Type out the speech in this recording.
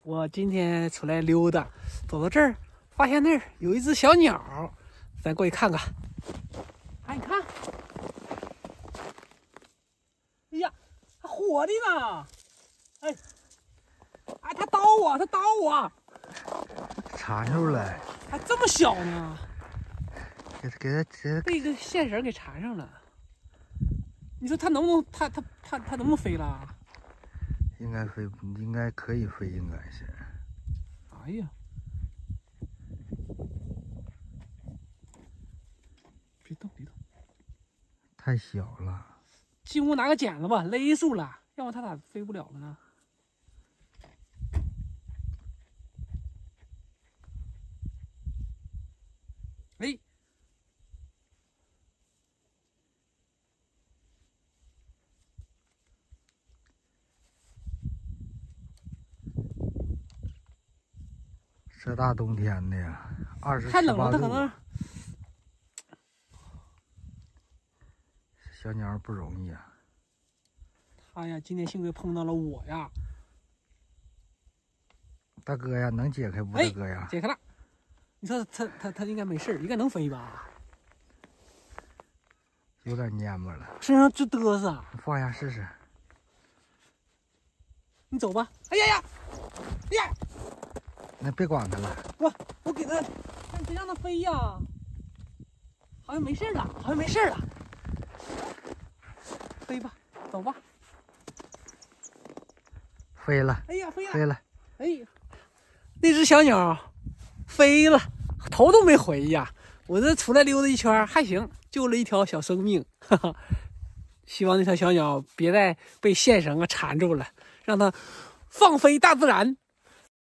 我今天出来溜达，走到这儿，发现那儿有一只小鸟，咱过去看看。哎，你看，哎呀，还活的呢！哎，哎，它叨我，它叨我，缠住了，还这么小呢，给它被一个线绳给缠上了。你说它能不能，它能不能飞了？应该飞，应该可以飞，应该是。哎呀，别动，别动。太小了，进屋拿个剪子吧，勒住了，要不然它咋飞不了了呢？哎，这大冬天的呀，27、太冷了，它8可能。度。小鸟不容易啊。它呀，今天幸亏碰到了我呀。大哥呀，能解开不？大哥呀，解开了。你说它应该没事，应该能飞吧？有点蔫巴了，身上就嘚瑟。你放下试试。你走吧。哎呀呀，哎呀！那别管它了。我给它，别让它飞呀。好像没事了，好像没事了。飞吧，走吧。飞了。哎呀，飞了。飞了。哎呀，那只小鸟飞了，头都没回呀。我这出来溜达一圈还行，救了一条小生命。哈哈，希望那条小鸟别再被线绳缠住了，让它放飞大自然。